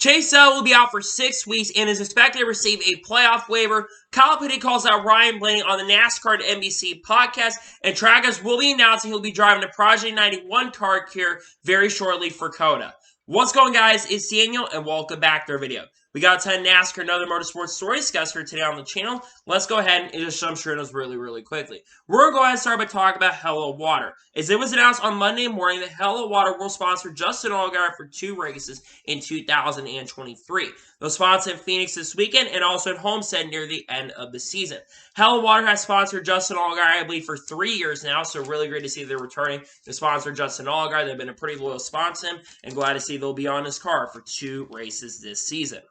Chase Sell will be out for 6 weeks and is expected to receive a playoff waiver. Kyle Pitty calls out Ryan Blaney on the NASCAR NBC podcast, and Travis will be announcing he'll be driving a Project 91 car here very shortly for COTA. What's going on, guys? It's Daniel, and welcome back to our video. We got a ton of NASCAR and other motorsports stories to discuss here today on the channel. Let's go ahead and just jump straight into those really quickly. We're going to go ahead and start by talking about Hello Water. As it was announced on Monday morning that Hello Water will sponsor Justin Allgaier for 2 races in 2023. They'll sponsor in Phoenix this weekend and also at Homestead near the end of the season. Hello Water has sponsored Justin Allgaier, I believe, for 3 years now, so really great to see they're returning to sponsor Justin Allgaier. They've been a pretty loyal sponsor to him, and glad to see they'll be on his car for 2 races this season.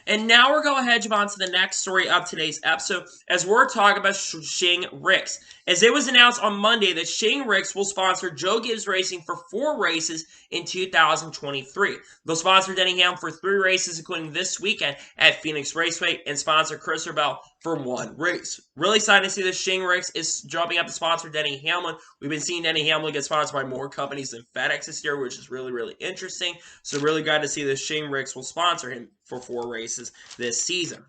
And now we're going to head on to the next story of today's episode, as we're talking about Shing Ricks. As it was announced on Monday that Shing Ricks will sponsor Joe Gibbs Racing for 4 races in 2023. They'll sponsor Denny Hamlin for 3 races, including this weekend at Phoenix Raceway, and sponsor Christopher Bell for 1 race. Really excited to see that Shing Ricks is jumping up to sponsor Denny Hamlin. We've been seeing Denny Hamlin get sponsored by more companies than FedEx this year, which is really interesting. So really glad to see that Shing Ricks will sponsor him for 4 races this season.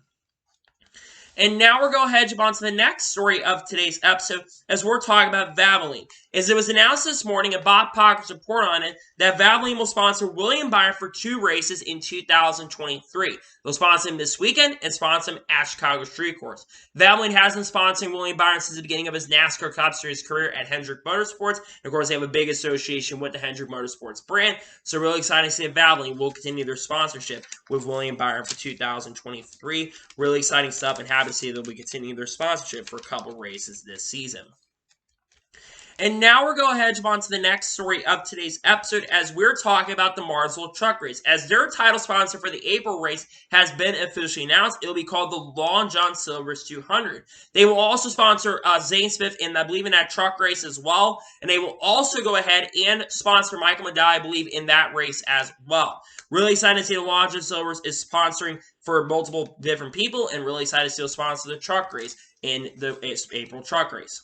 And now we're going to head on to the next story of today's episode, as we're talking about Valvoline. As it was announced this morning, and Bob Pockett's report on it, that Valvoline will sponsor William Byron for 2 races in 2023. They'll sponsor him this weekend and sponsor him at Chicago Street Course. Valvoline has been sponsoring William Byron since the beginning of his NASCAR Cup Series career at Hendrick Motorsports. And of course, they have a big association with the Hendrick Motorsports brand. So really excited to see that Valvoline will continue their sponsorship with William Byron for 2023. Really exciting stuff, and happy to see that we continue their sponsorship for a couple races this season. And now we're going to head on to the next story of today's episode, as we're talking about the Martinsville Truck Race. As their title sponsor for the April race has been officially announced, it will be called the Long John Silver's 200. They will also sponsor Zane Smith, and I believe in that truck race as well. And they will also go ahead and sponsor Michael Medai, I believe, in that race as well. Really excited to see the Long John Silver's is sponsoring for multiple different people, and really excited to see them sponsor the truck race in the April truck race.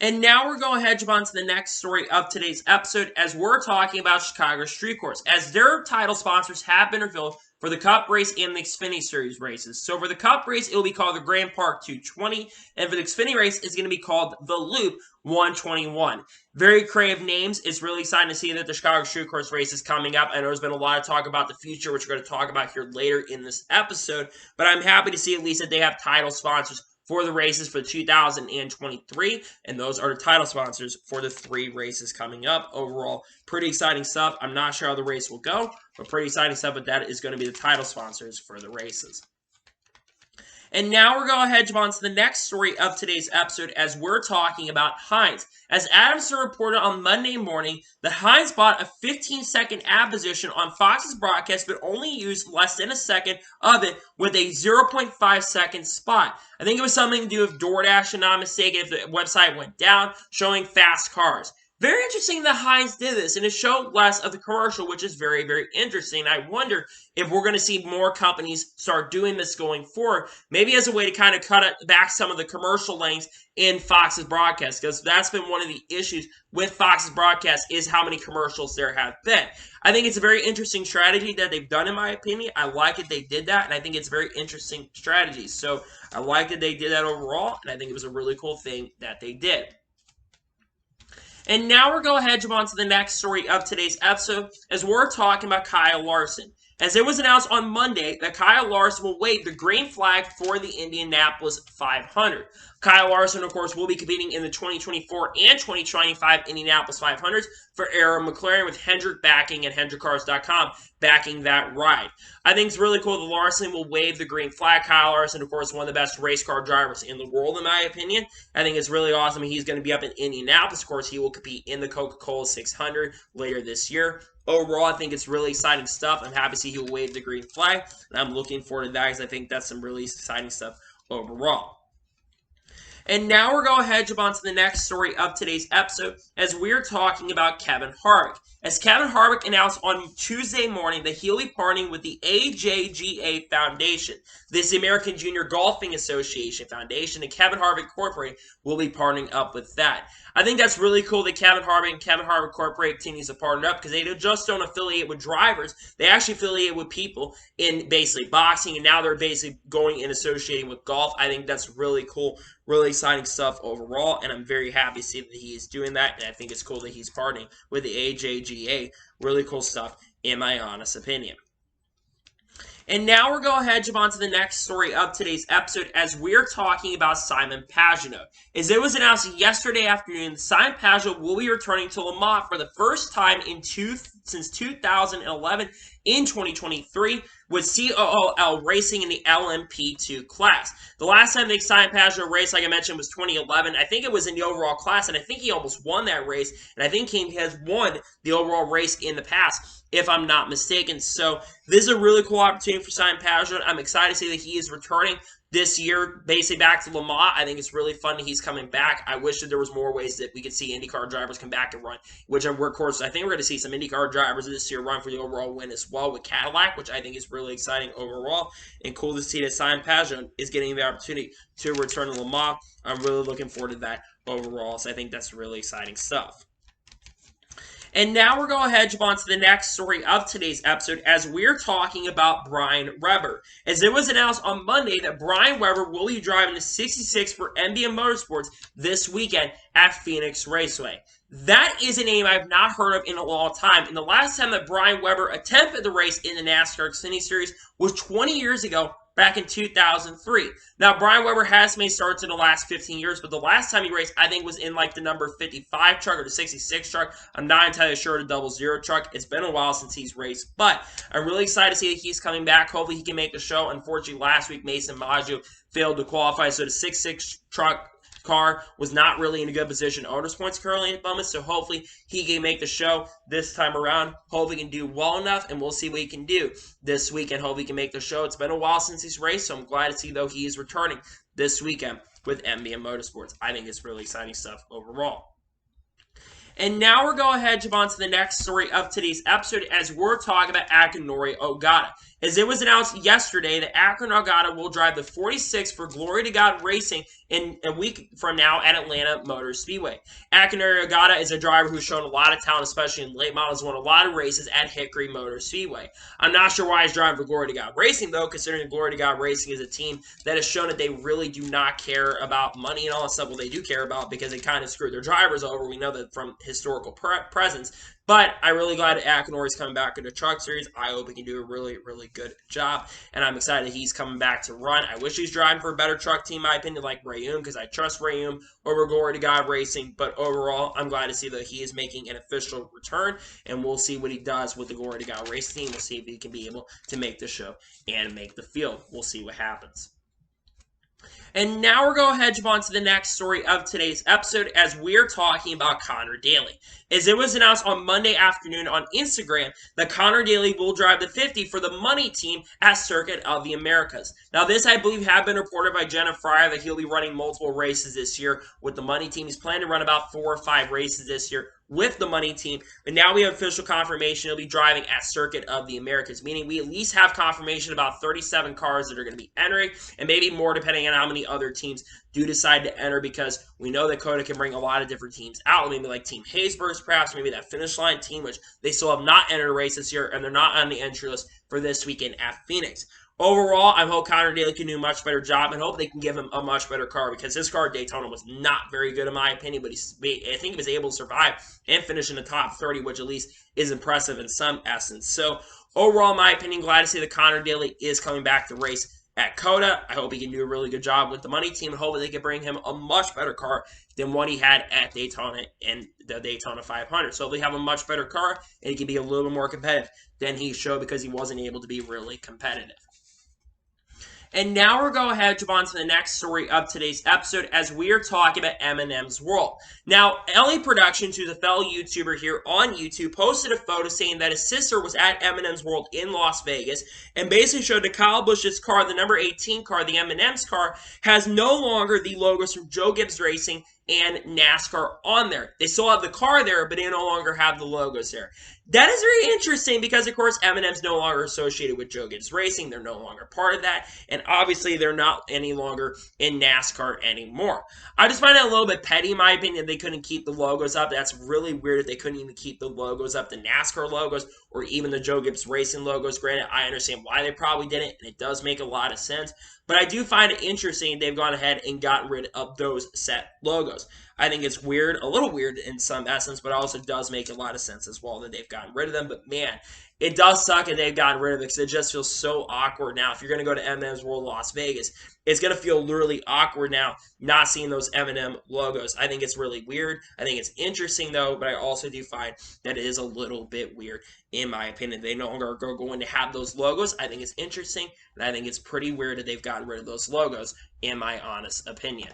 And now we're going to head on to the next story of today's episode, as we're talking about Chicago Street Course, as their title sponsors have been revealed for the Cup race and the Xfinity Series races. So for the Cup race, it will be called the Grand Park 220, and for the Xfinity race, it's going to be called the Loop 121. Very creative names. It's really exciting to see that the Chicago Street Course race is coming up. I know there's been a lot of talk about the future, which we're going to talk about here later in this episode, but I'm happy to see at least that they have title sponsors for the races for 2023, and those are the title sponsors for the 3 races coming up. Overall, pretty exciting stuff. I'm not sure how the race will go, but pretty exciting stuff, but that is going to be the title sponsors for the races. And now we're going to head on to the next story of today's episode, as we're talking about Heinz. As Adamson reported on Monday morning, that Heinz bought a 15-second ad position on Fox's broadcast, but only used less than a second of it with a 0.5-second spot. I think it was something to do with DoorDash, if I'm not mistaken, if the website went down, showing fast cars. Very interesting that Heinz did this, and it showed less of the commercial, which is very interesting. I wonder if we're going to see more companies start doing this going forward, maybe as a way to kind of cut back some of the commercial lengths in Fox's broadcast, because that's been one of the issues with Fox's broadcast, is how many commercials there have been. I think it's a very interesting strategy that they've done, in my opinion. I like it they did that, and I think it's a very interesting strategy. So I like that they did that overall, and I think it was a really cool thing that they did. And now we're going to head on to the next story of today's episode, as we're talking about Kyle Larson. As it was announced on Monday that Kyle Larson will wave the green flag for the Indianapolis 500. Kyle Larson, of course, will be competing in the 2024 and 2025 Indianapolis 500s for Arrow McLaren, with Hendrick backing and HendrickCars.com backing that ride. I think it's really cool that Larson will wave the green flag. Kyle Larson, of course, one of the best race car drivers in the world, in my opinion. I think it's really awesome. He's going to be up in Indianapolis. Of course, he will compete in the Coca-Cola 600 later this year. Overall, I think it's really exciting stuff. I'm happy to see he'll wave the green flag, and I'm looking forward to that, because I think that's some really exciting stuff overall. And now we're going ahead and jump on to the next story of today's episode as we're talking about Kevin Harvick. As Kevin Harvick announced on Tuesday morning that he'll be partnering with the AJGA Foundation. This is the American Junior Golfing Association Foundation, and Kevin Harvick Corporate will be partnering up with that. I think that's really cool that Kevin Harvick and Kevin Harvick Corporate continues to partner up because they just don't affiliate with drivers. They actually affiliate with people in basically boxing, and now they're basically going and associating with golf. I think that's really cool, really exciting stuff overall, and I'm very happy to see that he is doing that, and I think it's cool that he's partnering with the AJGA. Really cool stuff, in my honest opinion. And now we're going ahead and jump on to the next story of today's episode as we're talking about Simon Pagenaud. As it was announced yesterday afternoon, Simon Pagenaud will be returning to Le Mans for the first time since 2011 in 2023 with COOL racing in the LMP2 class. The last time that Simon Pagenaud raced, like I mentioned, was 2011. I think it was in the overall class, and I think he almost won that race, and I think he has won the overall race in the past, if I'm not mistaken. So this is a really cool opportunity for Simon Pagenaud. I'm excited to see that he is returning this year, basically back to Le Mans. I think it's really fun that he's coming back. I wish that there was more ways that we could see IndyCar drivers come back and run, which are workhorses. I think we're going to see some IndyCar drivers this year run for the overall win as well with Cadillac, which I think is really exciting overall, and cool to see that Simon Pagenaud is getting the opportunity to return to Le Mans. I'm really looking forward to that overall, so I think that's really exciting stuff. And now we're going ahead and jump on to the next story of today's episode as we're talking about Brian Waiver. As it was announced on Monday that Brian Waiver will be driving the 66 for MBM Motorsports this weekend at Phoenix Raceway. That is a name I've not heard of in a long time. And the last time that Brian Waiver attempted the race in the NASCAR Xfinity Series was 20 years ago, back in 2003. Now, Brian Waiver has made starts in the last 15 years, but the last time he raced, I think, was in like the number 55 truck or the 66 truck. I'm not entirely sure the 00 truck. It's been a while since he's raced, but I'm really excited to see that he's coming back. Hopefully, he can make the show. Unfortunately, last week, Mason Maggio failed to qualify, so the 66 truck car was not really in a good position. Owner's points currently at the moment, so hopefully he can make the show this time around. Hopefully he can do well enough, and we'll see what he can do this weekend. Hopefully he can make the show. It's been a while since he's raced, so I'm glad to see, though, he is returning this weekend with MBM Motorsports. I think it's really exciting stuff overall. And now we're going ahead and jump on to the next story of today's episode as we're talking about Akinori Ogata. As it was announced yesterday that Akron Ogata will drive the 46 for Glory to God Racing in a week from now at Atlanta Motor Speedway. Akinori Ogata is a driver who's shown a lot of talent, especially in late models, won a lot of races at Hickory Motor Speedway. I'm not sure why he's driving for Glory to God Racing, though, considering Glory to God Racing is a team that has shown that they really do not care about money and all that stuff. Well, they do care about because they kind of screwed their drivers over. We know that from historical presence. But I'm really glad that Akinori's coming back in the Truck Series. I hope he can do a really, really good job. And I'm excited that he's coming back to run. I wish he's driving for a better truck team, in my opinion, like Rayum, because I trust Rayum over Glory to God Racing. But overall, I'm glad to see that he is making an official return. And we'll see what he does with the Glory to God Racing team. We'll see if he can be able to make the show and make the field. We'll see what happens. And now we're going ahead and jump on to the next story of today's episode as we're talking about Connor Daly. As it was announced on Monday afternoon on Instagram that Connor Daly will drive the 50 for the Money Team at Circuit of the Americas. Now this, I believe, had been reported by Jenna Fryer that he'll be running multiple races this year with the Money Team. He's planning to run about 4 or 5 races this year with the Money Team, but now we have official confirmation he'll be driving at Circuit of the Americas, meaning we at least have confirmation about 37 cars that are going to be entering, and maybe more depending on how many other teams do decide to enter, because we know that Coda can bring a lot of different teams out, maybe like Team Haysburgs, perhaps, maybe that Finish Line team, which they still have not entered a race this year, and they're not on the entry list for this weekend at Phoenix. Overall, I hope Connor Daly can do a much better job and hope they can give him a much better car, because his car at Daytona was not very good in my opinion, but I think he was able to survive and finish in the top 30, which at least is impressive in some essence. So overall, in my opinion, glad to see that Connor Daly is coming back to race at Coda. I hope he can do a really good job with the Money Team and hopefully they can bring him a much better car than what he had at Daytona and the Daytona 500. So they have a much better car and he can be a little bit more competitive than he showed because he wasn't able to be really competitive. And now we're going ahead to move on to the next story of today's episode as we are talking about Eminem's World. Now, Elliott Productions, who's a fellow YouTuber here on YouTube, posted a photo saying that his sister was at Eminem's World in Las Vegas and basically showed that Kyle Busch's car, the number 18 car, the Eminem's car, has no longer the logos from Joe Gibbs Racing and NASCAR on there. They still have the car there, but they no longer have the logos there. That is very interesting because, of course, Eminem's no longer associated with Joe Gibbs Racing. They're no longer part of that. And obviously, they're not any longer in NASCAR anymore. I just find it a little bit petty, in my opinion, they couldn't keep the logos up. That's really weird that they couldn't even keep the logos up, the NASCAR logos, or even the Joe Gibbs Racing logos. Granted, I understand why they probably didn't, and it does make a lot of sense. But I do find it interesting they've gone ahead and gotten rid of those set logos. I think it's weird, a little weird in some essence, but also does make a lot of sense as well that they've gotten rid of them. But man, it does suck that they've gotten rid of it because it just feels so awkward now. If you're going to go to Eminem's World Las Vegas, it's going to feel literally awkward now not seeing those Eminem logos. I think it's really weird. I think it's interesting though, but I also do find that it is a little bit weird in my opinion. They no longer are going to have those logos. I think it's interesting, and I think it's pretty weird that they've gotten rid of those logos in my honest opinion.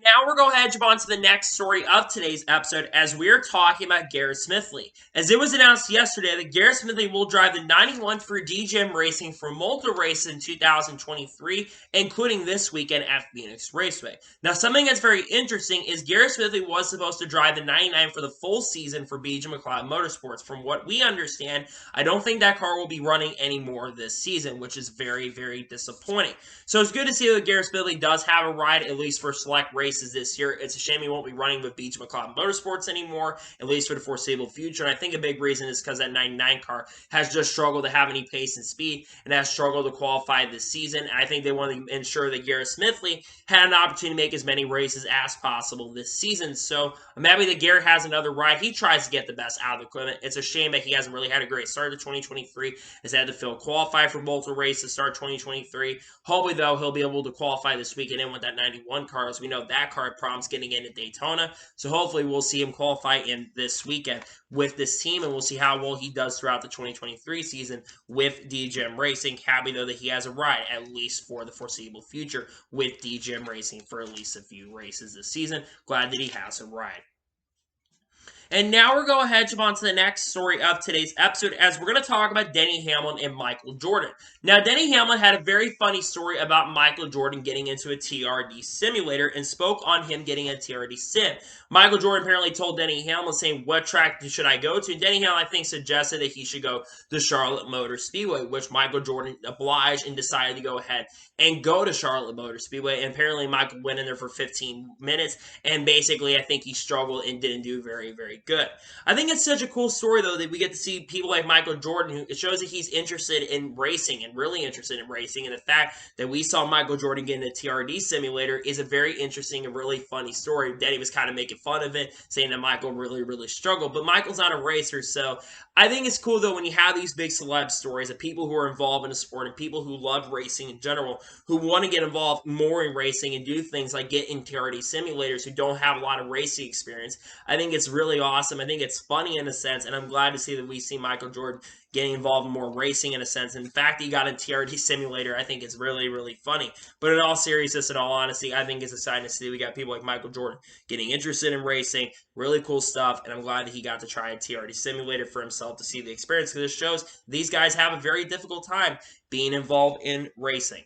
Now we're going ahead and jump on to the next story of today's episode as we're talking about Garrett Smithley. As it was announced yesterday that Garrett Smithley will drive the 91 for DGM Racing for multiple races in 2023, including this weekend at Phoenix Raceway. Now something that's very interesting is Garrett Smithley was supposed to drive the 99 for the full season for BJ McLeod Motorsports. From what we understand, I don't think that car will be running anymore this season, which is very, very disappointing. So it's good to see that Garrett Smithley does have a ride, at least for select races this year. It's a shame he won't be running with BJ McLeod Motorsports anymore, at least for the foreseeable future. And I think a big reason is because that 99 car has just struggled to have any pace and speed and has struggled to qualify this season. And I think they want to ensure that Garrett Smithley had an opportunity to make as many races as possible this season. So I'm happy that Garrett has another ride. He tries to get the best out of the equipment. It's a shame that he hasn't really had a great start to 2023. Has had to fail qualify for multiple races to start 2023. Hopefully, though, he'll be able to qualify this weekend in with that 91 car, as we know that car had problems getting into Daytona. So hopefully we'll see him qualify in this weekend with this team, and we'll see how well he does throughout the 2023 season with DGM Racing. Happy, though, that he has a ride, at least for the foreseeable future, with DGM Racing for at least a few races this season. Glad that he has a ride. And now we're going ahead to move on to the next story of today's episode as we're going to talk about Denny Hamlin and Michael Jordan. Now, Denny Hamlin had a very funny story about Michael Jordan getting into a TRD simulator and spoke on him getting a TRD sim. Michael Jordan apparently told Denny Hamlin saying, what track should I go to? And Denny Hamlin, I think, suggested that he should go to Charlotte Motor Speedway, which Michael Jordan obliged and decided to go ahead and go to Charlotte Motor Speedway. And apparently Michael went in there for 15 minutes, and basically I think he struggled and didn't do very, very good. I think it's such a cool story, though, that we get to see people like Michael Jordan, who it shows that he's interested in racing and really interested in racing. And the fact that we saw Michael Jordan get in a TRD simulator is a very interesting and really funny story. Denny was kind of making fun of it, saying that Michael really, really struggled. But Michael's not a racer, so I think it's cool, though, when you have these big celeb stories of people who are involved in the sport and people who love racing in general, who want to get involved more in racing and do things like get in TRD simulators who don't have a lot of racing experience. I think it's really awesome. I think it's funny in a sense, and I'm glad to see that we see Michael Jordan getting involved in more racing in a sense. And the fact that he got a TRD simulator, I think is really, really funny. But in all seriousness, in all honesty, I think it's exciting to see we got people like Michael Jordan getting interested in racing. Really cool stuff, and I'm glad that he got to try a TRD simulator for himself to see the experience, because it shows these guys have a very difficult time being involved in racing.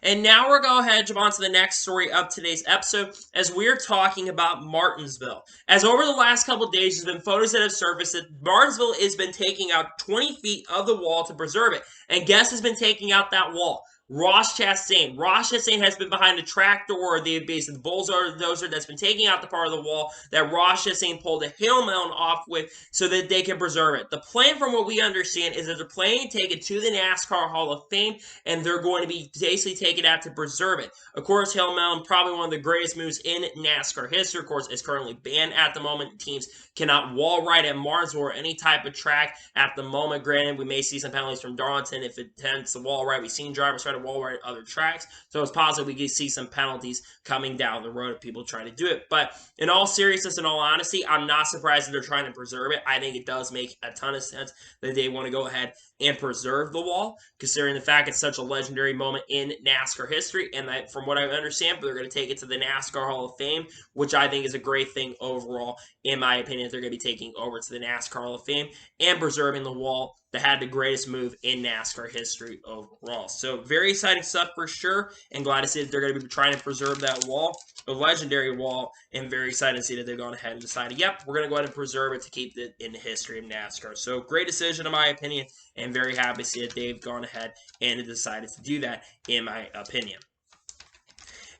And now we're going ahead and jump on to the next story of today's episode as we're talking about Martinsville. As over the last couple of days, there's been photos that have surfaced that Martinsville has been taking out 20 feet of the wall to preserve it. And guess has been taking out that wall? Ross Chastain. Ross Chastain has been behind the tractor or the base of the bulldozer that's been taking out the part of the wall that Ross Chastain pulled a hail mountain off with so that they can preserve it. The plan, from what we understand, is that they're planning to take it to the NASCAR Hall of Fame, and they're going to be basically taking it out to preserve it. Of course, Hail Mountain, probably one of the greatest moves in NASCAR history. Of course, is currently banned at the moment. Teams cannot wall ride at Martinsville or any type of track at the moment. Granted, we may see some penalties from Darlington if it tends to wall ride. We've seen drivers try to of wall right at other tracks. So it's possible we could see some penalties coming down the road if people try to do it. But in all seriousness and all honesty, I'm not surprised that they're trying to preserve it. I think it does make a ton of sense that they want to go ahead and preserve the wall, considering the fact it's such a legendary moment in NASCAR history. And that, from what I understand, they're going to take it to the NASCAR Hall of Fame, which I think is a great thing overall, in my opinion. They're going to be taking over to the NASCAR Hall of Fame and preserving the wall that had the greatest move in NASCAR history overall. So very exciting stuff for sure, and glad to see that they're going to be trying to preserve that wall, a legendary wall, and very excited to see that they've gone ahead and decided, yep, we're going to go ahead and preserve it to keep it in the history of NASCAR. So great decision in my opinion, and very happy to see that they've gone ahead and decided to do that, in my opinion.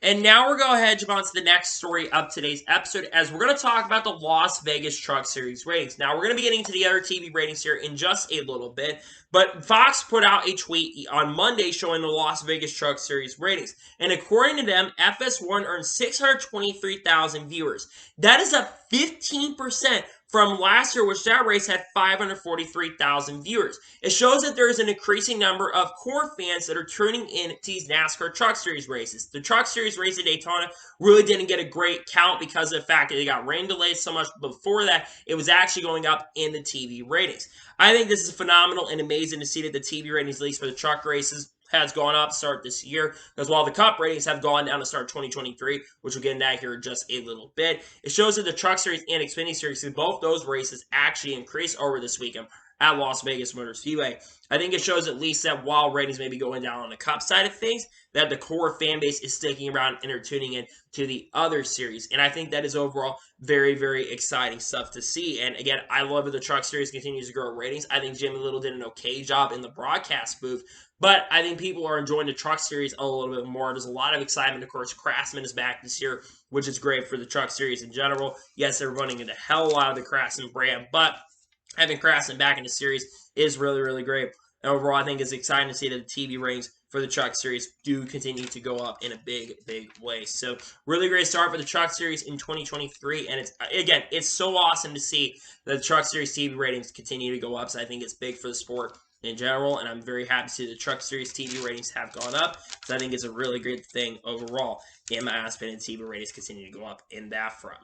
And now we're going to head on to the next story of today's episode, as we're going to talk about the Las Vegas Truck Series ratings. Now, we're going to be getting to the other TV ratings here in just a little bit, but Fox put out a tweet on Monday showing the Las Vegas Truck Series ratings. And according to them, FS1 earned 623,000 viewers. That is up 15% from last year, which that race had 543,000 viewers. It shows that there is an increasing number of core fans that are tuning in to these NASCAR Truck Series races. The Truck Series race at Daytona really didn't get a great count because of the fact that they got rain delays so much. Before that, it was actually going up in the TV ratings. I think this is phenomenal and amazing to see that the TV ratings, at least for the truck races, has gone up to start this year, because while the Cup ratings have gone down to start 2023, which we'll get into that here in just a little bit, it shows that the Truck Series and Xfinity Series, both those races actually increased over this weekend at Las Vegas Motor Speedway. I think it shows at least that while ratings may be going down on the Cup side of things, that the core fan base is sticking around and are tuning in to the other series. And I think that is overall very, very exciting stuff to see. And again, I love that the Truck Series continues to grow ratings. I think Jimmy Little did an okay job in the broadcast booth, but I think people are enjoying the Truck Series a little bit more. There's a lot of excitement. Of course, Craftsman is back this year, which is great for the Truck Series in general. Yes, they're running into hell a lot of the Craftsman brand, but having Craftsman back in the series is really, really great. And overall, I think it's exciting to see that the TV ratings for the Truck Series do continue to go up in a big, big way. So, really great start for the Truck Series in 2023. And it's so awesome to see that the Truck Series TV ratings continue to go up. So, I think it's big for the sport in general, and I'm very happy to see the Truck Series TV ratings have gone up. So, I think it's a really great thing overall. In my opinion, TV ratings continue to go up in that front.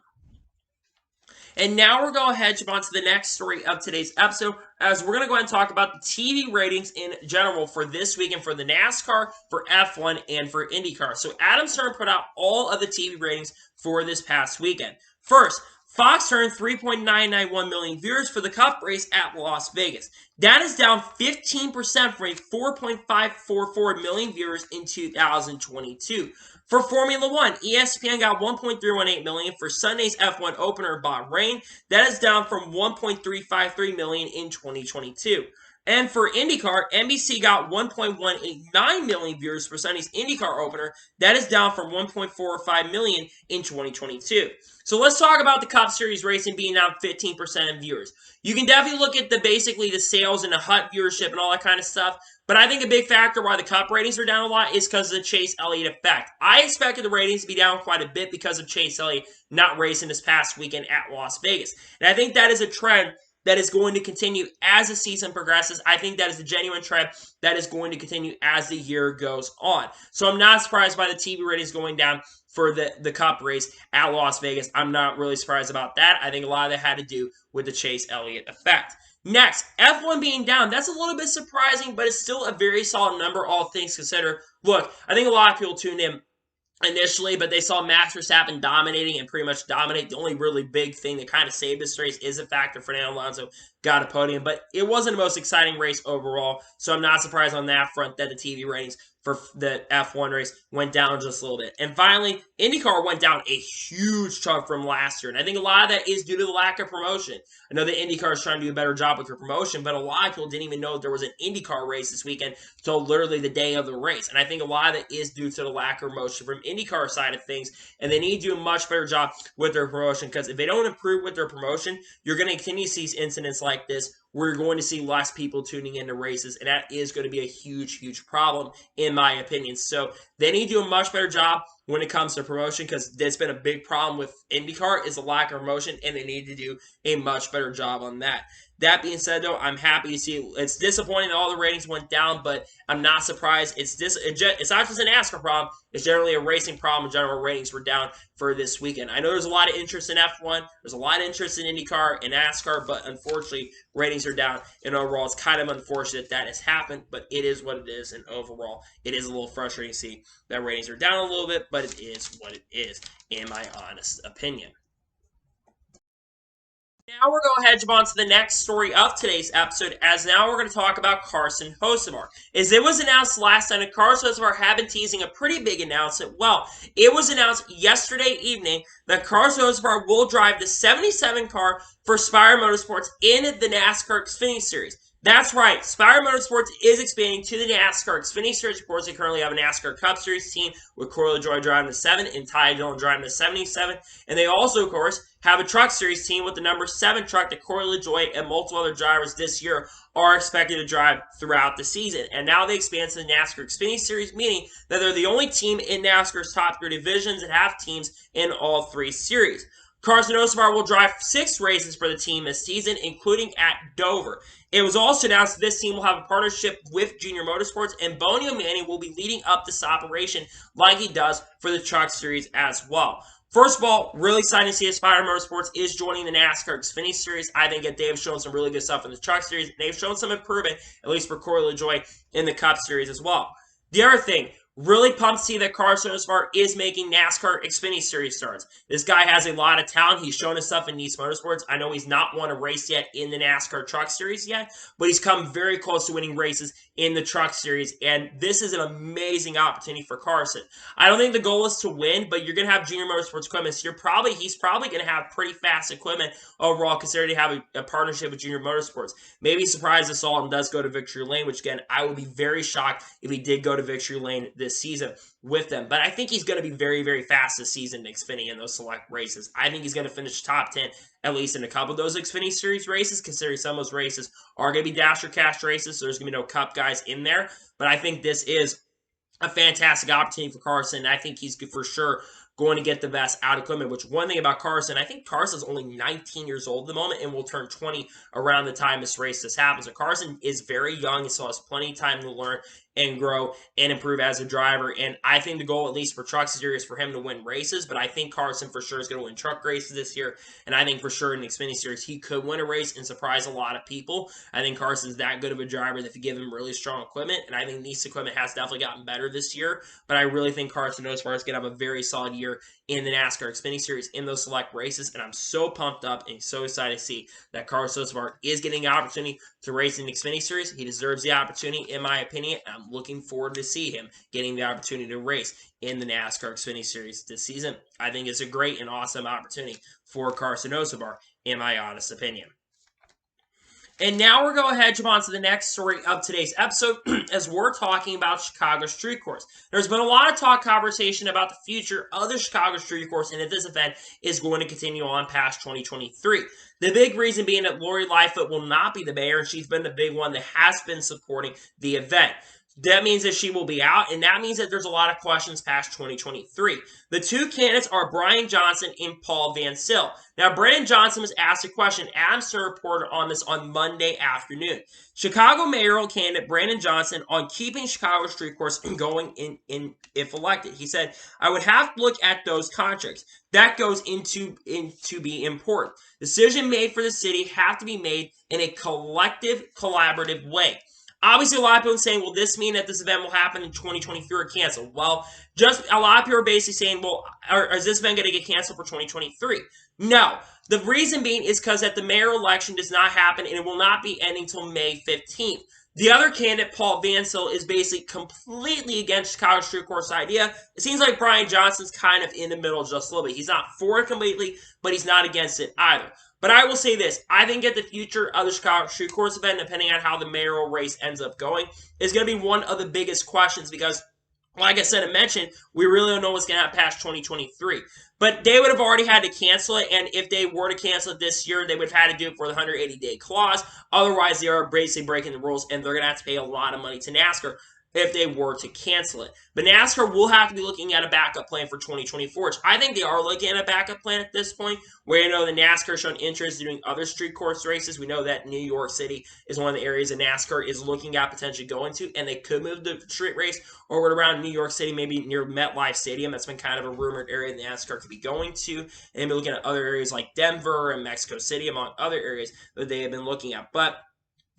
And now we're going to head on to the next story of today's episode, as we're going to go ahead and talk about the TV ratings in general for this weekend for the NASCAR, for F1, and for IndyCar. So Adam Stern put out all of the TV ratings for this past weekend. First, Fox earned 3.991 million viewers for the Cup race at Las Vegas. That is down 15% from a 4.544 million viewers in 2022. For Formula One, ESPN got 1.318 million for Sunday's F1 opener Bahrain. That is down from 1.353 million in 2022. And for IndyCar, NBC got 1.189 million viewers for Sunday's IndyCar opener. That is down from 1.45 million in 2022. So let's talk about the Cup Series racing being down 15% in viewers. You can definitely look at basically the sales and the HUT viewership and all that kind of stuff. But I think a big factor why the Cup ratings are down a lot is because of the Chase Elliott effect. I expected the ratings to be down quite a bit because of Chase Elliott not racing this past weekend at Las Vegas. And I think that is a trend that is going to continue as the season progresses. I think that is a genuine trend that is going to continue as the year goes on. So I'm not surprised by the TV ratings going down for the Cup race at Las Vegas. I'm not really surprised about that. I think a lot of that had to do with the Chase Elliott effect. Next, F1 being down, that's a little bit surprising, but it's still a very solid number, all things considered. Look, I think a lot of people tuned in initially, but they saw Max Verstappen dominating and pretty much dominate. The only really big thing that kind of saved this race is the fact that Fernando Alonso got a podium, but it wasn't the most exciting race overall, so I'm not surprised on that front that the TV ratings for the F1 race went down just a little bit. And finally, IndyCar went down a huge chunk from last year, and I think a lot of that is due to the lack of promotion. I know that IndyCar is trying to do a better job with their promotion, but a lot of people didn't even know there was an IndyCar race this weekend until literally the day of the race. And I think a lot of it is due to the lack of promotion from IndyCar side of things, and they need to do a much better job with their promotion, because if they don't improve with their promotion, you're going to continue to see incidents like this we're going to see less people tuning into races, and that is going to be a huge, huge problem, in my opinion. So they need to do a much better job when it comes to promotion, because that's been a big problem with IndyCar is the lack of promotion, and they need to do a much better job on that. That being said, though, I'm happy to see it's disappointing that all the ratings went down, but I'm not surprised. It's not just an NASCAR problem. It's generally a racing problem. General ratings were down for this weekend. I know there's a lot of interest in F1. There's a lot of interest in IndyCar and NASCAR, but unfortunately, ratings are down. And overall, it's kind of unfortunate that has happened, but it is what it is. And overall, it is a little frustrating to see that ratings are down a little bit, but it is what it is, in my honest opinion. Now we're going to head on to the next story of today's episode, as now we're going to talk about Carson Hocevar. As it was announced last night, Carson Hocevar had been teasing a pretty big announcement. Well, it was announced yesterday evening that Carson Hocevar will drive the 77 car for Spire Motorsports in the NASCAR Xfinity Series. That's right, Spire Motorsports is expanding to the NASCAR Xfinity Series. Of course, they currently have a NASCAR Cup Series team with Corey LaJoie driving the 7 and Ty Dillon driving the 77. And they also, of course, have a Truck Series team with the number 7 truck that Corey LaJoie and multiple other drivers this year are expected to drive throughout the season. And now they expand to the NASCAR Xfinity Series, meaning that they're the only team in NASCAR's top 3 divisions that have teams in all 3 series. Carson Hocevar will drive 6 races for the team this season, including at Dover. It was also announced this team will have a partnership with Junior Motorsports, and Boney O'Malley will be leading up this operation like he does for the Truck Series as well. First of all, really excited to see Spire Motorsports is joining the NASCAR Xfinity Series. I think that they've shown some really good stuff in the Truck Series. They've shown some improvement, at least for Corey LaJoie, in the Cup Series as well. The other thing, really pumped to see that Carson Hocevar is making NASCAR Xfinity Series starts. This guy has a lot of talent. He's shown his stuff in Nice Motorsports. I know he's not won a race yet in the NASCAR Truck Series yet, but he's come very close to winning races in the Truck Series, and this is an amazing opportunity for Carson. I don't think the goal is to win, but you're going to have Junior Motorsports equipment, so he's probably going to have pretty fast equipment overall, considering to have a partnership with Junior Motorsports. Maybe surprise us all and does go to Victory Lane, which again, I would be very shocked if he did go to Victory Lane this season with them. But I think he's going to be very, very fast this season in Xfinity in those select races. I think he's going to finish top 10, at least in a couple of those Xfinity Series races, considering some of those races are going to be Dasher Cash races, so there's going to be no Cup guys in there. But I think this is a fantastic opportunity for Carson. I think he's for sure going to get the best out of equipment, which one thing about Carson, I think Carson's only 19 years old at the moment and will turn 20 around the time this happens. So Carson is very young. He still has plenty of time to learn and grow and improve as a driver. And I think the goal, at least for Truck Series, is for him to win races. But I think Carson for sure is going to win truck races this year. And I think for sure in the Xfinity Series, he could win a race and surprise a lot of people. I think Carson's that good of a driver that if you give him really strong equipment, and I think Nice equipment has definitely gotten better this year. But I really think Carson Hocevar is going to have a very solid year in the NASCAR Xfinity Series in those select races. And I'm so pumped up and so excited to see that Carson Hocevar is getting the opportunity to race in the Xfinity Series. He deserves the opportunity, in my opinion. I'm looking forward to see him getting the opportunity to race in the NASCAR Xfinity Series this season. I think it's a great and awesome opportunity for Carson Hocevar, in my honest opinion. And now we're going to head on to the next story of today's episode as we're talking about Chicago Street Course. There's been a lot of conversation about the future of the Chicago Street Course and if this event is going to continue on past 2023. The big reason being that Lori Lightfoot will not be the mayor, and she's been the big one that has been supporting the event. That means that she will be out, and that means that there's a lot of questions past 2023. The two candidates are Brian Johnson and Paul Van Zyl. Now, Brandon Johnson was asked a question. Adam Stern reported on this on Monday afternoon. Chicago mayoral candidate Brandon Johnson on keeping Chicago Street Course going in if elected. He said, I would have to look at those contracts. That goes into be important. Decision made for the city have to be made in a collective, collaborative way. Obviously, a lot of people are saying, will this mean that this event will happen in 2023 or canceled? Well, just a lot of people are basically saying, well, is this event going to get canceled for 2023? No. The reason being is because that the mayoral election does not happen and it will not be ending until May 15th. The other candidate, Paul Van Zyl, is basically completely against Chicago Street Course idea. It seems like Brian Johnson's kind of in the middle just a little bit. He's not for it completely, but he's not against it either. But I will say this, I think that the future of the Chicago Street Course event, depending on how the mayoral race ends up going, is going to be one of the biggest questions because like I said and mentioned, we really don't know what's going to happen past 2023. But they would have already had to cancel it, and if they were to cancel it this year, they would have had to do it for the 180-day clause. Otherwise, they are basically breaking the rules, and they're going to have to pay a lot of money to NASCAR if they were to cancel it. But NASCAR will have to be looking at a backup plan for 2024, which I think they are looking at a backup plan at this point, where you know the NASCAR showing interest in doing other street course races. We know that New York City is one of the areas that NASCAR is looking at potentially going to, and they could move the street race over around New York City, maybe near MetLife Stadium. That's been kind of a rumored area that NASCAR could be going to, and maybe looking at other areas like Denver and Mexico City, among other areas that they have been looking at. But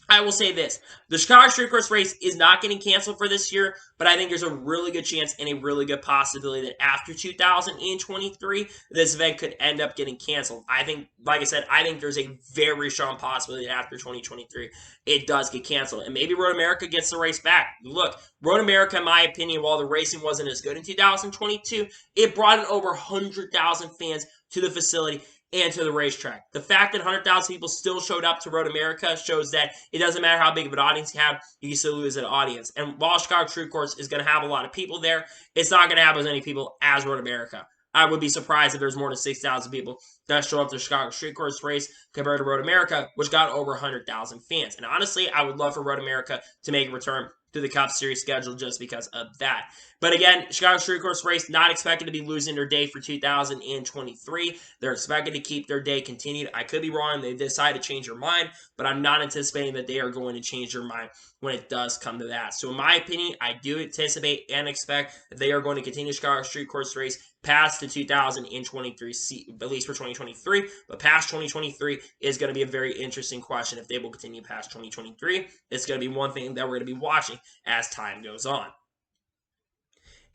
I will say this. The Chicago Street Course race is not getting canceled for this year, but I think there's a really good chance and a really good possibility that after 2023, this event could end up getting canceled. I think, like I said, I think there's a very strong possibility that after 2023, it does get canceled. And maybe Road America gets the race back. Look, Road America, in my opinion, while the racing wasn't as good in 2022, it brought in over 100,000 fans to the facility and to the racetrack. The fact that 100,000 people still showed up to Road America shows that it doesn't matter how big of an audience you have, you can still lose an audience. And while Chicago Street Course is going to have a lot of people there, it's not going to have as many people as Road America. I would be surprised if there's more than 6,000 people that show up to the Chicago Street Course race compared to Road America, which got over 100,000 fans. And honestly, I would love for Road America to make a return to the Cup Series schedule just because of that. But again, Chicago Street Course race not expected to be losing their day for 2023. They're expected to keep their day continued. I could be wrong. They decided to change their mind, but I'm not anticipating that they are going to change their mind when it does come to that. So in my opinion, I do anticipate and expect that they are going to continue Chicago Street Course race past the 2023, at least for 2023, but past 2023 is going to be a very interesting question. If they will continue past 2023, it's going to be one thing that we're going to be watching as time goes on.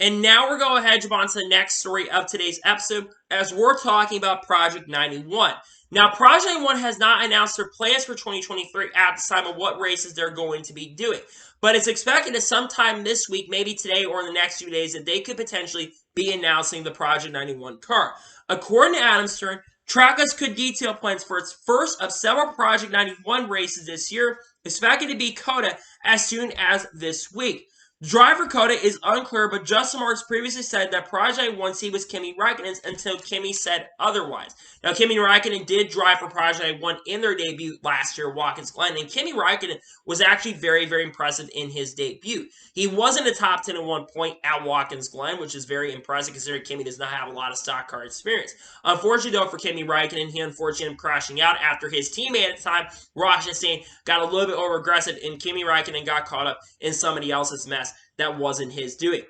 And now we're going to head on to the next story of today's episode as we're talking about Project 91. Now, Project 91 has not announced their plans for 2023 at the time of what races they're going to be doing. But it's expected that sometime this week, maybe today or in the next few days, that they could potentially be announcing the Project 91 car. According to Adam Stern, Trackhouse could detail plans for its first of several Project 91 races this year, expected to be COTA as soon as this week. Driver COTA is unclear, but Justin Marks previously said that Project 1C was Kimi Räikkönen's until Kimi said otherwise. Now, Kimi Räikkönen did drive for Project 1 in their debut last year at Watkins Glen, and Kimi Räikkönen was actually very, very impressive in his debut. He was in the top 10 at one point at Watkins Glen, which is very impressive considering Kimi does not have a lot of stock car experience. Unfortunately, though, for Kimi Räikkönen, he unfortunately ended up crashing out after his teammate at the time, Ross Chastain, got a little bit over aggressive, and Kimi Räikkönen got caught up in somebody else's mess that wasn't his doing.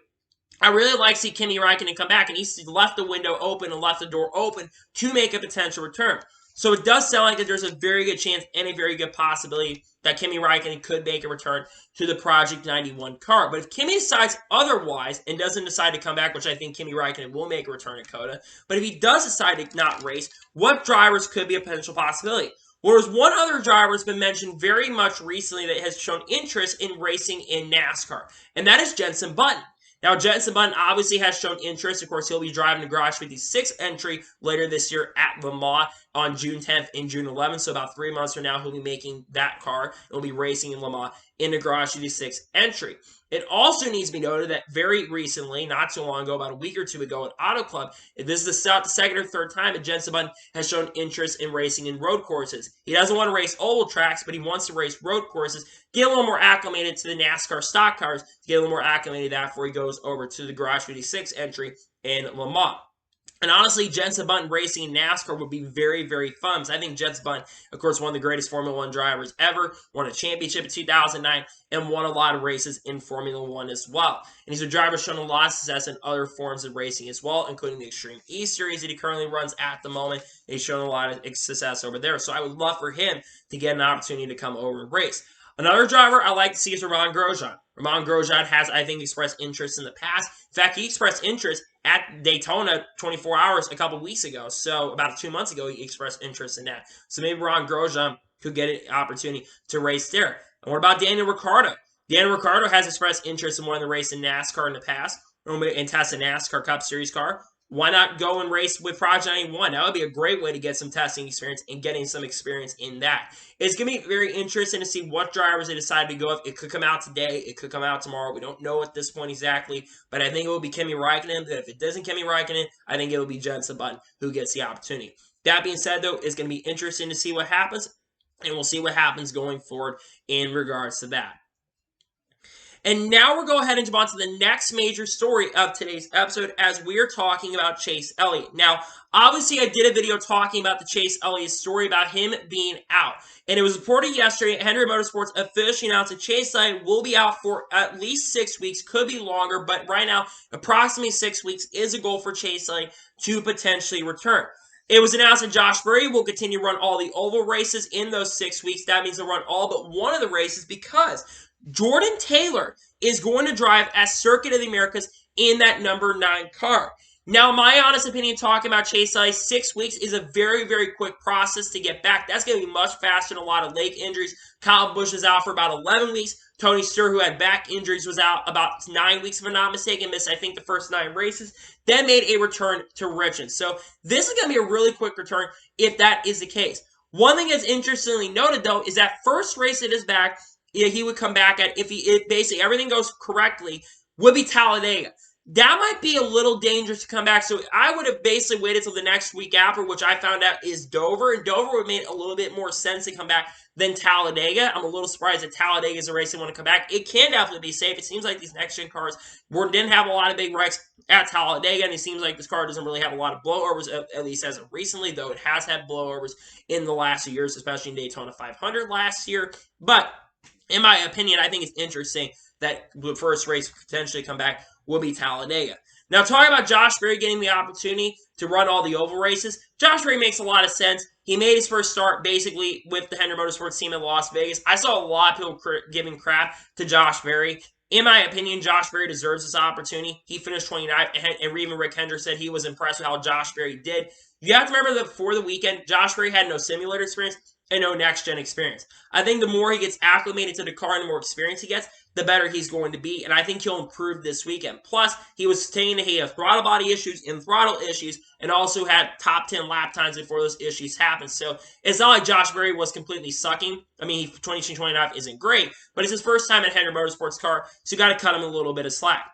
I really like to see Kimi Räikkönen come back, and he's left the window open and left the door open to make a potential return. So it does sound like that there's a very good chance and a very good possibility that Kimi Räikkönen could make a return to the Project 91 car. But if Kimi decides otherwise and doesn't decide to come back, which I think Kimi Räikkönen will make a return at COTA, but if he does decide to not race, what drivers could be a potential possibility? Well, there's one other driver that's been mentioned very much recently that has shown interest in racing in NASCAR, and that is Jenson Button. Now, Jenson Button obviously has shown interest. Of course, he'll be driving the Garage 56 entry later this year at Le Mans on June 10th and June 11th. So about 3 months from now, he'll be making that car. He'll be racing in Le Mans in the Garage 56 entry. It also needs to be noted that very recently, not too long ago, about a week or two ago at Auto Club, this is the second or third time that Jenson Button has shown interest in racing in road courses. He doesn't want to race oval tracks, but he wants to race road courses, get a little more acclimated to the NASCAR stock cars, get a little more acclimated to that before he goes over to the Garage 56 entry in Le Mans. And honestly, Jenson Button racing in NASCAR would be very, very fun. Because I think Jenson Button, of course, one of the greatest Formula 1 drivers ever, won a championship in 2009, and won a lot of races in Formula 1 as well. And he's a driver shown a lot of success in other forms of racing as well, including the Extreme E Series that he currently runs at the moment. He's shown a lot of success over there. So I would love for him to get an opportunity to come over and race. Another driver I like to see is Romain Grosjean. Romain Grosjean has, I think, expressed interest in the past. In fact, he expressed interest at Daytona 24 hours a couple weeks ago. So about 2 months ago, he expressed interest in that. So maybe Romain Grosjean could get an opportunity to race there. And what about Daniel Ricciardo? Daniel Ricciardo has expressed interest in wanting to race in NASCAR in the past, and test a NASCAR Cup Series car. why not go and race with Project 91? That would be a great way to get some testing experience and getting some experience in that. It's going to be very interesting to see what drivers they decide to go with. It could come out today. It could come out tomorrow. We don't know at this point exactly, but I think it will be Kimi Räikkönen. But if it doesn't Kimi Räikkönen, I think it will be Jenson Button who gets the opportunity. That being said, though, it's going to be interesting to see what happens, and we'll see what happens going forward in regards to that. And now we'll go ahead and jump on to the next major story of today's episode as we're talking about Chase Elliott. Now, obviously, I did a video talking about the Chase Elliott story about him being out. And it was reported yesterday Hendrick Motorsports officially announced that Chase Elliott will be out for at least 6 weeks, could be longer, but right now, approximately 6 weeks is a goal for Chase Elliott to potentially return. It was announced that Josh Berry will continue to run all the oval races in those 6 weeks. That means he'll run all but one of the races because Jordan Taylor is going to drive as Circuit of the Americas in that number 9 car. Now, my honest opinion, talking about Chase Elliott, 6 weeks is a very, very quick process to get back. That's going to be much faster than a lot of leg injuries. Kyle Busch is out for about 11 weeks. Tony Stewart, who had back injuries, was out about 9 weeks, if I'm not mistaken, missed, I think, the first 9 races, then made a return to Richmond. So this is going to be a really quick return if that is the case. One thing that's interestingly noted, though, is that first race that is back, he would come back at, if basically everything goes correctly, would be Talladega. That might be a little dangerous to come back. So I would have basically waited till the next week after, which I found out is Dover. And Dover would make a little bit more sense to come back than Talladega. I'm a little surprised that Talladega is a race they want to come back. It can definitely be safe. It seems like these next-gen cars didn't have a lot of big wrecks at Talladega, and it seems like this car doesn't really have a lot of blowovers, at least as of recently, though it has had blowovers in the last few years, especially in Daytona 500 last year. But in my opinion, I think it's interesting that the first race potentially come back will be Talladega. Now, talking about Josh Berry getting the opportunity to run all the oval races, Josh Berry makes a lot of sense. He made his first start basically with the Hendrick Motorsports team in Las Vegas. I saw a lot of people giving crap to Josh Berry. In my opinion, Josh Berry deserves this opportunity. He finished 29th, and even Rick Hendrick said he was impressed with how Josh Berry did. You have to remember that before the weekend, Josh Berry had no simulator experience and no next-gen experience. I think the more he gets acclimated to the car and the more experience he gets, the better he's going to be, and I think he'll improve this weekend. Plus, he was saying that he had throttle body issues and throttle issues, and also had top 10 lap times before those issues happened. So it's not like Josh Berry was completely sucking. I mean, 22-29 isn't great, but it's his first time at Hendrick Motorsports car, so you got to cut him a little bit of slack.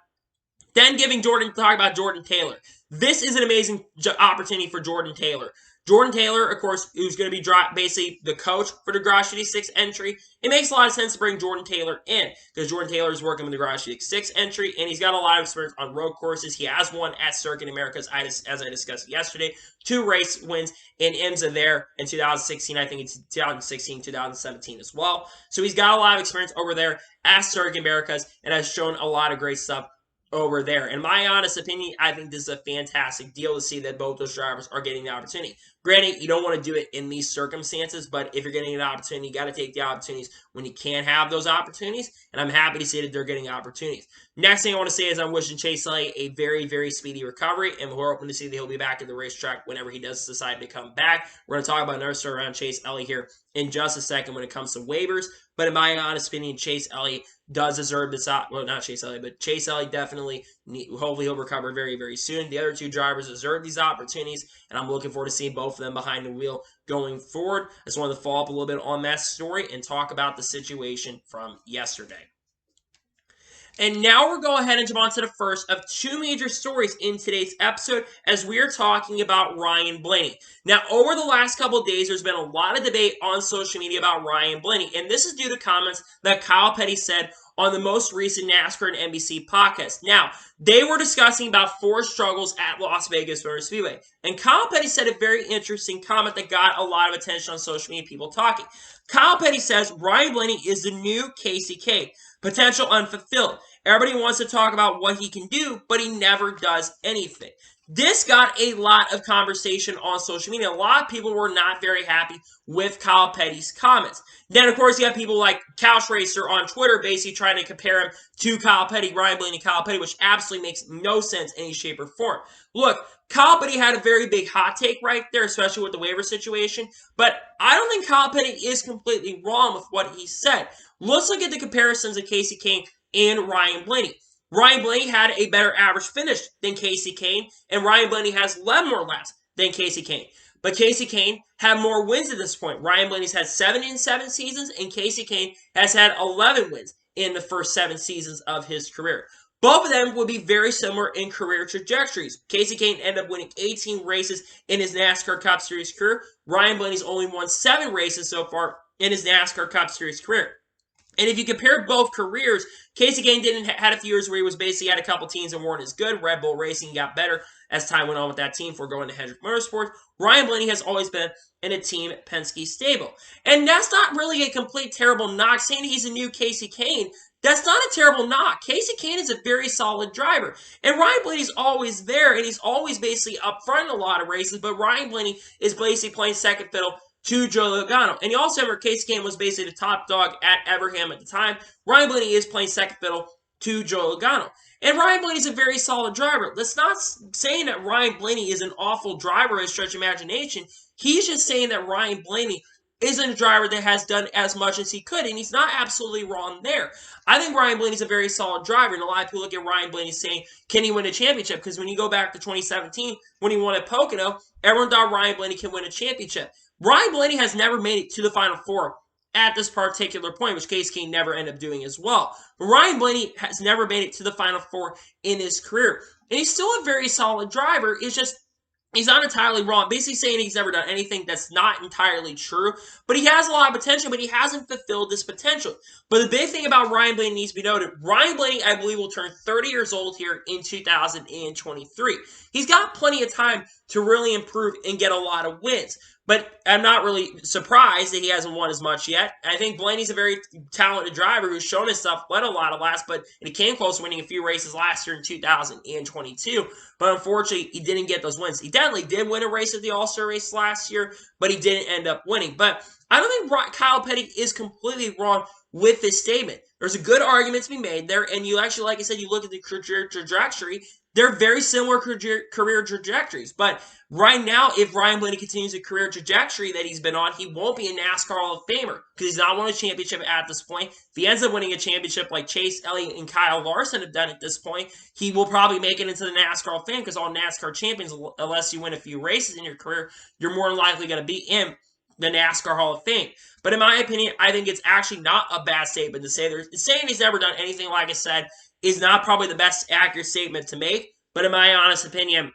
Then talk about Jordan Taylor. This is an amazing opportunity for Jordan Taylor. Jordan Taylor, of course, who's going to be basically the coach for the Garage 86 entry. It makes a lot of sense to bring Jordan Taylor in because Jordan Taylor is working with the Garage 86 entry, and he's got a lot of experience on road courses. He has won at Circuit Americas, as I discussed yesterday. 2 race wins in IMSA there in 2016. I think it's 2016, 2017 as well. So he's got a lot of experience over there at Circuit Americas and has shown a lot of great stuff over there. In my honest opinion, I think this is a fantastic deal to see that both those drivers are getting the opportunity. Granted, you don't want to do it in these circumstances, but if you're getting an opportunity, you got to take the opportunities when you can't have those opportunities, and I'm happy to see that they're getting opportunities. Next thing I want to say is I'm wishing Chase Elliott a very, very speedy recovery, and we're hoping to see that he'll be back at the racetrack whenever he does decide to come back. We're going to talk about another story around Chase Elliott here in just a second when it comes to waivers, but in my honest opinion, Chase Elliott does deserve this. Well, not Chase Elliott, but Chase Elliott definitely, hopefully he'll recover very, very soon. The other 2 drivers deserve these opportunities, and I'm looking forward to seeing both of them behind the wheel going forward. I just wanted to follow up a little bit on that story and talk about the situation from yesterday. And now we're going ahead and jump on to the first of 2 major stories in today's episode as we're talking about Ryan Blaney. Now, over the last couple of days, there's been a lot of debate on social media about Ryan Blaney, and this is due to comments that Kyle Petty said on the most recent NASCAR and NBC podcast. Now, they were discussing about Ford's struggles at Las Vegas Motor Speedway, and Kyle Petty said a very interesting comment that got a lot of attention on social media, people talking. Kyle Petty says Ryan Blaney is the new Casey Kane, potential unfulfilled. Everybody wants to talk about what he can do, but he never does anything. This got a lot of conversation on social media. A lot of people were not very happy with Kyle Petty's comments. Then, of course, you have people like Couch Racer on Twitter basically trying to compare him to Kyle Petty, Ryan Blaney, Kyle Petty, which absolutely makes no sense in any shape or form. Look, Kyle Petty had a very big hot take right there, especially with the waiver situation, but I don't think Kyle Petty is completely wrong with what he said. Let's look at the comparisons of Casey Kane and Ryan Blaney. Ryan Blaney had a better average finish than Casey Kane, and Ryan Blaney has 11 more laps than Casey Kane. But Casey Kane had more wins at this point. Ryan Blaney's had 7 in 7 seasons, and Casey Kane has had 11 wins in the first 7 seasons of his career. Both of them would be very similar in career trajectories. Casey Kane ended up winning 18 races in his NASCAR Cup Series career. Ryan Blaney's only won 7 races so far in his NASCAR Cup Series career. And if you compare both careers, Casey Kane had a few years where he was basically had a couple teams that weren't as good. Red Bull Racing got better as time went on with that team before going to Hendrick Motorsports. Ryan Blaney has always been in a Team Penske stable. And that's not really a complete terrible knock. Saying he's a new Casey Kane, that's not a terrible knock. Casey Kane is a very solid driver. And Ryan Blaney's always there, and he's always basically up front in a lot of races, but Ryan Blaney is basically playing second fiddle to Joey Logano. And you also remember Casey Kane was basically the top dog at Everham at the time. Ryan Blaney is playing second fiddle to Joey Logano. And Ryan Blaney's a very solid driver. That's not saying that Ryan Blaney is an awful driver in stretch imagination. He's just saying that Ryan Blaney isn't a driver that has done as much as he could, and he's not absolutely wrong there. I think Ryan Blaney's a very solid driver, and a lot of people look at Ryan Blaney saying, can he win a championship? Because when you go back to 2017, when he won at Pocono, everyone thought Ryan Blaney can win a championship. Ryan Blaney has never made it to the Final Four at this particular point, which Casey Kane never ended up doing as well. But Ryan Blaney has never made it to the Final Four in his career. And he's still a very solid driver. It's just, he's not entirely wrong. Basically saying he's never done anything that's not entirely true. But he has a lot of potential, but he hasn't fulfilled this potential. But the big thing about Ryan Blaney needs to be noted, Ryan Blaney, I believe, will turn 30 years old here in 2023. He's got plenty of time to really improve and get a lot of wins. But I'm not really surprised that he hasn't won as much yet. I think Blaney's a very talented driver who's shown his stuff, led a lot of laps, but he came close to winning a few races last year in 2022. But unfortunately, he didn't get those wins. He definitely did win a race at the All-Star race last year, but he didn't end up winning. But I don't think Kyle Petty is completely wrong with this statement. There's a good argument to be made there, and you actually, like I said, you look at the trajectory, they're very similar career trajectories. But right now, if Ryan Blaney continues the career trajectory that he's been on, he won't be a NASCAR Hall of Famer because he's not won a championship at this point. If he ends up winning a championship like Chase Elliott and Kyle Larson have done at this point, he will probably make it into the NASCAR Hall of Fame because all NASCAR champions, unless you win a few races in your career, you're more than likely going to be in the NASCAR Hall of Fame. But in my opinion, I think it's actually not a bad statement to say. Saying he's never done anything, like I said, is not probably the best accurate statement to make. But in my honest opinion,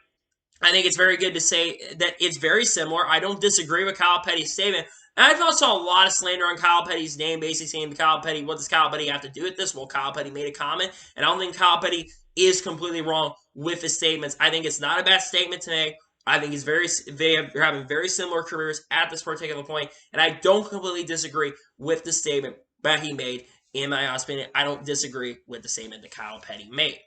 I think it's very good to say that it's very similar. I don't disagree with Kyle Petty's statement. And I've also saw a lot of slander on Kyle Petty's name, basically saying to Kyle Petty, what does Kyle Petty have to do with this? Well, Kyle Petty made a comment, and I don't think Kyle Petty is completely wrong with his statements. I think it's not a bad statement to make. I think they're having very similar careers at this particular point, and I don't completely disagree with the statement that he made. In my honest opinion, I don't disagree with the statement that Kyle Petty made.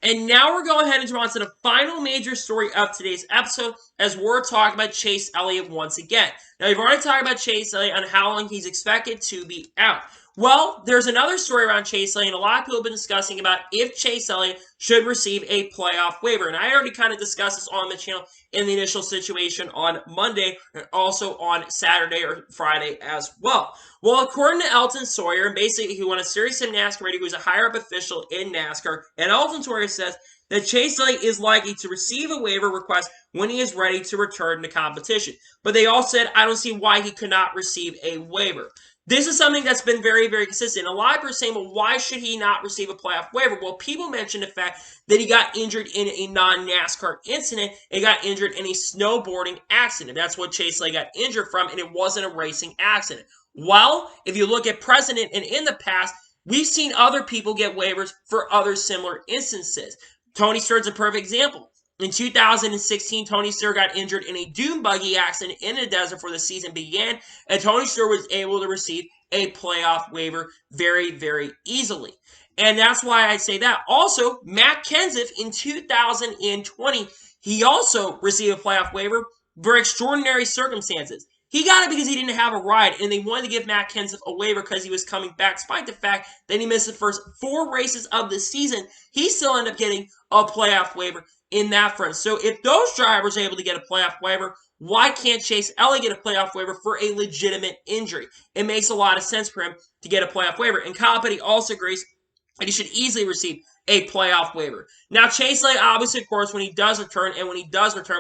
And now we're going ahead and move on to the final major story of today's episode as we're talking about Chase Elliott once again. Now, we've already talked about Chase Elliott and how long he's expected to be out. Well, there's another story around Chase Elliott, and a lot of people have been discussing about if Chase Elliott should receive a playoff waiver. And I already kind of discussed this on the channel in the initial situation on Monday, and also on Saturday or Friday as well. Well, according to Elton Sawyer, and basically he won a Series 7 NASCAR rating, who's a higher-up official in NASCAR, and Elton Sawyer says that Chase Elliott is likely to receive a waiver request when he is ready to return to competition. But they all said, I don't see why he could not receive a waiver. This is something that's been very, very consistent. A lot of people are saying, well, why should he not receive a playoff waiver? Well, people mentioned the fact that he got injured in a non-NASCAR incident. He got injured in a snowboarding accident. That's what Chase Elliott got injured from, and it wasn't a racing accident. Well, if you look at precedent and in the past, we've seen other people get waivers for other similar instances. Tony Stewart's a perfect example. In 2016, Tony Stewart got injured in a dune buggy accident in the desert before the season began, and Tony Stewart was able to receive a playoff waiver very, very easily. And that's why I say that. Also, Matt Kenseth in 2020, he also received a playoff waiver for extraordinary circumstances. He got it because he didn't have a ride, and they wanted to give Matt Kenseth a waiver because he was coming back. Despite the fact that he missed the first 4 races of the season, he still ended up getting a playoff waiver in that front. So if those drivers are able to get a playoff waiver, why can't Chase Elliott get a playoff waiver for a legitimate injury? It makes a lot of sense for him to get a playoff waiver. And Kyle Petty also agrees and he should easily receive a playoff waiver. Now, Chase Elliott, obviously, of course, when he does return,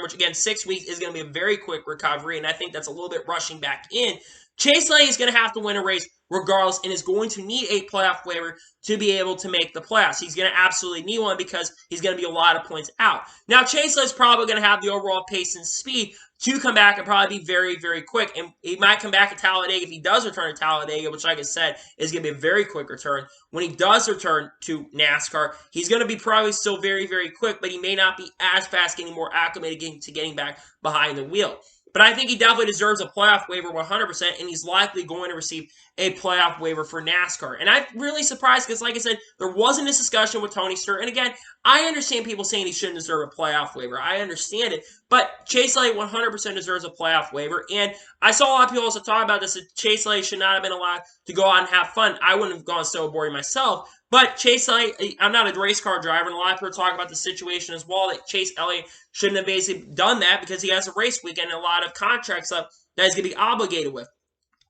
which again, 6 weeks is going to be a very quick recovery, and I think that's a little bit rushing back in. Chase Elliott is going to have to win a race regardless and is going to need a playoff waiver to be able to make the playoffs. He's going to absolutely need one because he's going to be a lot of points out. Now, Chase Elliott's probably going to have the overall pace and speed to come back and probably be very, very quick. And he might come back at Talladega if he does return to Talladega, which, like I said, is going to be a very quick return. When he does return to NASCAR, he's going to be probably still very, very quick, but he may not be as fast getting more acclimated to getting back behind the wheel. But I think he definitely deserves a playoff waiver 100%, and he's likely going to receive a playoff waiver for NASCAR. And I'm really surprised because, like I said, there wasn't this discussion with Tony Stewart. And again, I understand people saying he shouldn't deserve a playoff waiver. I understand it. But Chase Elliott 100% deserves a playoff waiver. And I saw a lot of people also talk about this, that Chase Elliott should not have been allowed to go out and have fun. I wouldn't have gone so boring myself. But Chase Elliott, I'm not a race car driver, and a lot of people talk about the situation as well, that Chase Elliott shouldn't have basically done that because he has a race weekend and a lot of contracts up that he's going to be obligated with.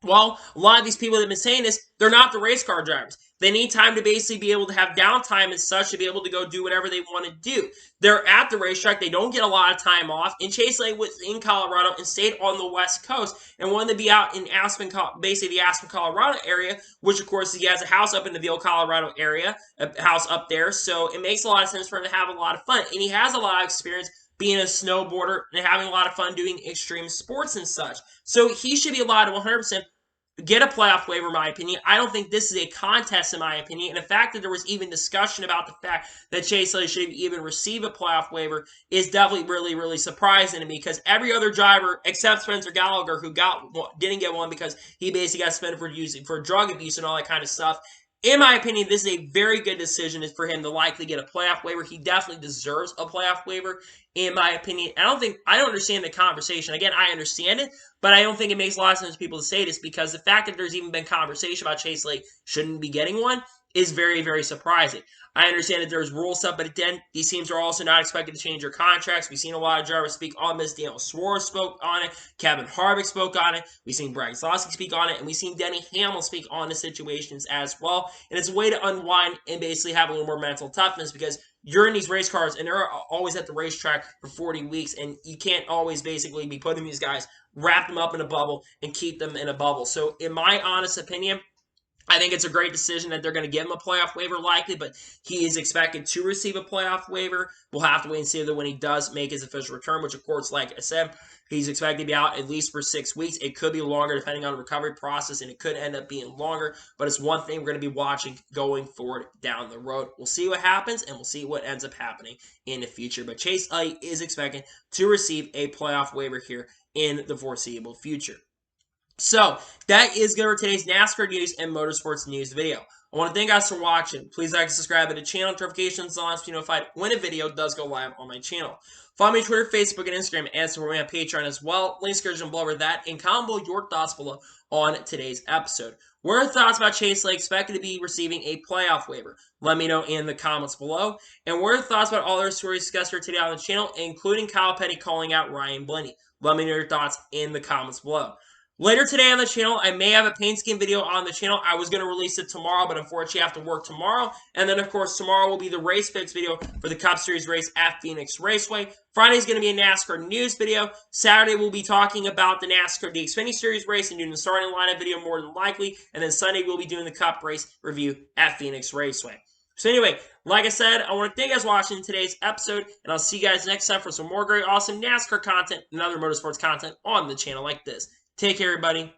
Well, a lot of these people that have been saying this, they're not the race car drivers. They need time to basically be able to have downtime and such to be able to go do whatever they want to do. They're at the racetrack. They don't get a lot of time off. And Chase Elliott was in Colorado and stayed on the West Coast and wanted to be out in Aspen, basically the Aspen, Colorado area, which, of course, he has a house up in the Ville, Colorado area, a house up there. So it makes a lot of sense for him to have a lot of fun. And he has a lot of experience being a snowboarder and having a lot of fun doing extreme sports and such. So he should be allowed to 100% get a playoff waiver, in my opinion. I don't think this is a contest, in my opinion. And the fact that there was even discussion about the fact that Chase Elliott should even receive a playoff waiver is definitely really, really surprising to me because every other driver, except Spencer Gallagher, who didn't get one because he basically got suspended for drug abuse and all that kind of stuff. In my opinion, this is a very good decision for him to likely get a playoff waiver. He definitely deserves a playoff waiver, in my opinion. I don't understand the conversation. Again, I understand it, but I don't think it makes a lot of sense for people to say this because the fact that there's even been conversation about Chase Elliott shouldn't be getting one is very, very surprising. I understand that there's rule stuff, but again, these teams are also not expected to change their contracts. We've seen a lot of drivers speak on this. Daniel Suarez spoke on it. Kevin Harvick spoke on it. We've seen Brad Keselowski speak on it, and we've seen Denny Hamlin speak on the situations as well. And it's a way to unwind and basically have a little more mental toughness because you're in these race cars, and they're always at the racetrack for 40 weeks, and you can't always basically be putting these guys, wrap them up in a bubble, and keep them in a bubble. So in my honest opinion, I think it's a great decision that they're going to give him a playoff waiver likely, but he is expected to receive a playoff waiver. We'll have to wait and see that when he does make his official return, which, of course, like I said, he's expected to be out at least for 6 weeks. It could be longer depending on the recovery process, and it could end up being longer, but it's one thing we're going to be watching going forward down the road. We'll see what happens, and we'll see what ends up happening in the future. But Chase Elliott is expected to receive a playoff waiver here in the foreseeable future. So, that is going to be today's NASCAR news and motorsports news video. I want to thank you guys for watching. Please like and subscribe to the channel. Notifications on to be notified when a video does go live on my channel. Follow me on Twitter, Facebook, and Instagram, and support me on Patreon as well. Links description below for that, and comment below your thoughts below on today's episode. What are your thoughts about Chase Elliott expected to be receiving a playoff waiver? Let me know in the comments below. And what are your thoughts about all our stories discussed here today on the channel, including Kyle Petty calling out Ryan Blaney? Let me know your thoughts in the comments below. Later today on the channel, I may have a paint scheme video on the channel. I was going to release it tomorrow, but unfortunately I have to work tomorrow. And then, of course, tomorrow will be the race fix video for the Cup Series race at Phoenix Raceway. Friday is going to be a NASCAR news video. Saturday, we'll be talking about the Xfinity Series race and doing the starting lineup video more than likely. And then Sunday, we'll be doing the Cup race review at Phoenix Raceway. So anyway, like I said, I want to thank you guys for watching today's episode, and I'll see you guys next time for some more great, awesome NASCAR content and other motorsports content on the channel like this. Take care, everybody.